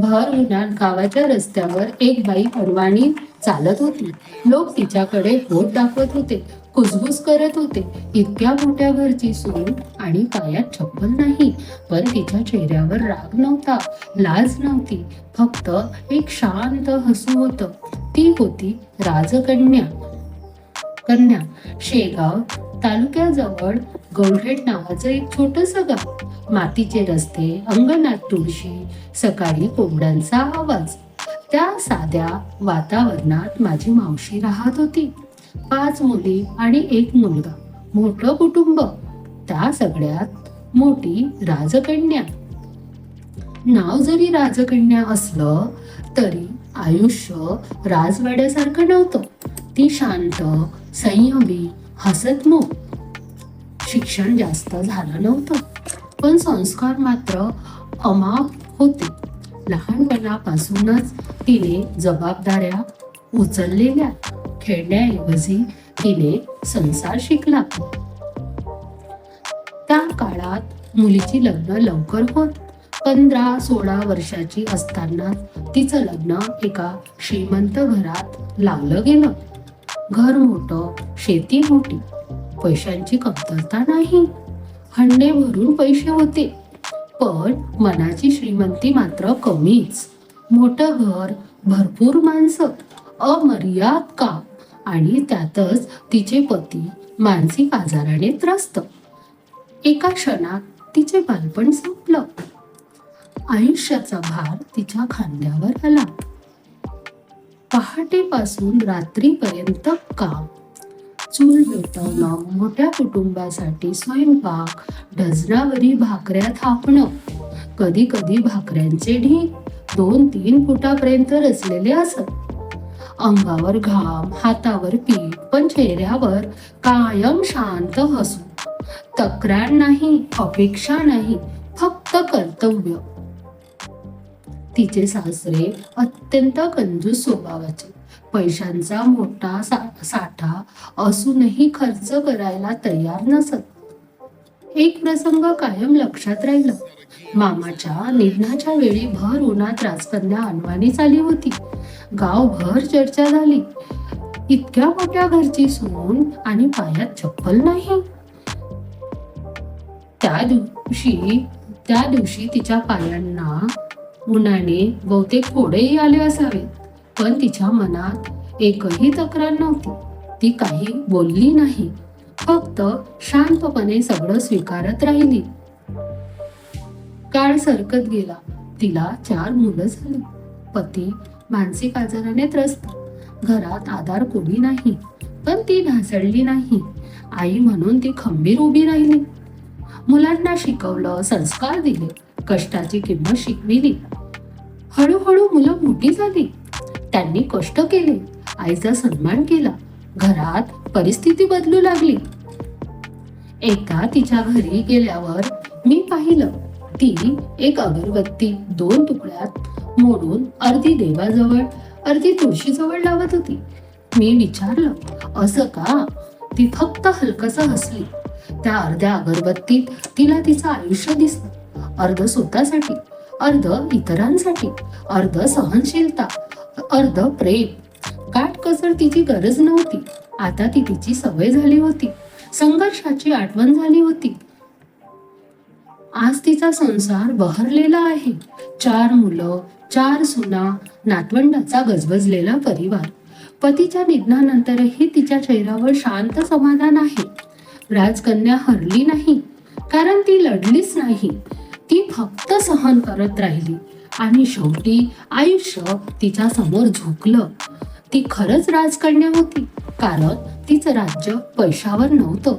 भर उन्हात गावाच्या रस्त्यावर एक बाई अडवाणी चालत होती. लोक तिच्याकडे बोट दाखवत होते, कुजबुज करत होते. इतक्या मोठ्या घरची सून आणि पायात चप्पल नाही. पण तिच्या चेहऱ्यावर राग नव्हता, लाज नव्हती, फक्त एक शांत हसू होतं. ती होती राजकन्या. शेगाव तालुक्याजवळ गौरखेड नावाचं एक छोटंसं गाव. मातीचे रस्ते, अंगणात तुळशी, सकाळी कोंबड्यांचा आवाज. त्या साध्या वातावरणात माझी मावशी राहत होती. 5 मुली आणि 1 मुलगा, मोठं कुटुंब. त्या सगळ्यात मोठी राजकन्या. नाव जरी राजकन्या असलं तरी आयुष्य राजवाड्यासारखं नव्हतं. ती शांत, संयमी, हसतमुख. शिक्षण जास्त झालं नव्हतं, पण संस्कार मात्र अमाप होते. लहानपणापासूनच तिने जबाबदाऱ्या उचललेल्या. खेळण्याऐवजी तिने संसार शिकला. त्या काळात मुलीची लग्न लवकर होत. 15-16 वर्षाची असताना तिचं लग्न एका श्रीमंत घरात लावलं गेलं. घर मोठं, शेती मोठी, पैशांची कमतरता नाही. हंडे भरून पैसे होते, पण मनाची श्रीमंती मात्र कमीच. मोठं घर, भरपूर माणसं, अमर्याद काम आणि त्यातच तिचे पती मानसिक आजाराने त्रस्त. एका क्षणात तिचे बालपण संपलं. आयुष्याचा भार तिच्या खांद्यावर आला. पहाटेपासून रात्रीपर्यंत काम, चूल पेटवणं, मोठ्या कुटुंबासाठी स्वयंपाक, डझनावरी भाकऱ्या थापणं. कधी कधी भाकऱ्यांचे ढीग 2-3 फुटापर्यंत रचलेले असत. अंगावर घाम, हातावर पीठ, पण चेहऱ्यावर कायम शांत हसू. तक्रार नाही, अपेक्षा नाही, फक्त कर्तव्य. तिचे सासरे अत्यंत कंजूस स्वभावाचे. पैशांचा मोठा साठा असूनही खर्च करायला तयार नसत. एक प्रसंग कायम लक्षात राहिला. मामाच्या निधनाच्या वेळी भर उन्हात राजकन्या अनवाणीच आली होती. गावभर चर्चा झाली. इतक्या मोठ्या घरची सून आणि पायात चप्पल नाही. त्या दिवशी तिच्या पायांना उन्हाने बहुतेक फोडेही आले असावेत, पण तिच्या मनात एकही तक्रार नव्हती. ती काही बोलली नाही, फक्त शांतपणे सगळं स्वीकारत राहिली. काळ सरकत गेला. तिला 4 मुलं झाली. पती मानसिक आजाराने त्रस्त. घरात आधार कोणी नाही, पण ती ढासळली नाही. आई म्हणून ती खंबीर उभी राहिली. मुलांना शिकवलं, संस्कार दिले, कष्टाची किंमत शिकविली. हळूहळू मुलं मोठी झाली. त्यांनी कष्ट केले, आईचा सन्मान केला. घरात परिस्थिती बदलू लागली. एकदा तिच्या घरी गेल्यावर मी पाहिलं, ती एक अगरबत्ती 2 तुकड्यात मोडून अर्धी देवाजवळ, अर्धी तुळशीजवळ लावत होती. मी विचारलं, असं का? ती फक्त हलकसं हसली. त्या अर्ध्या अगरबत्तीत तिला तिचं आयुष्य दिसलं. अर्ध स्वतःसाठी, अर्ध इतरांसाठी, अर्ध सहनशीलता, अर्ध प्रेम. काटकसर तिची गरज नव्हती. आता ती तिची सवय झाली होती. संघर्षाची आठवण झाली होती. आज तिचा संसार बहरलेला आहे. 4 मुलं, 4 सुना, नातवंडाचा गजबजलेला परिवार. पतीच्या निधनानंतरही तिच्या चेहऱ्यावर शांत समाधान आहे. राजकन्या हरली नाही, कारण ती लढलीच नाही. ती फक्त सहन करत राहिली आणि शेवटी आयुष्य तिच्या समोर झुकलं. ती खरंच राजकन्या होती, कारण तिचं राज्य पैशावर नव्हतं,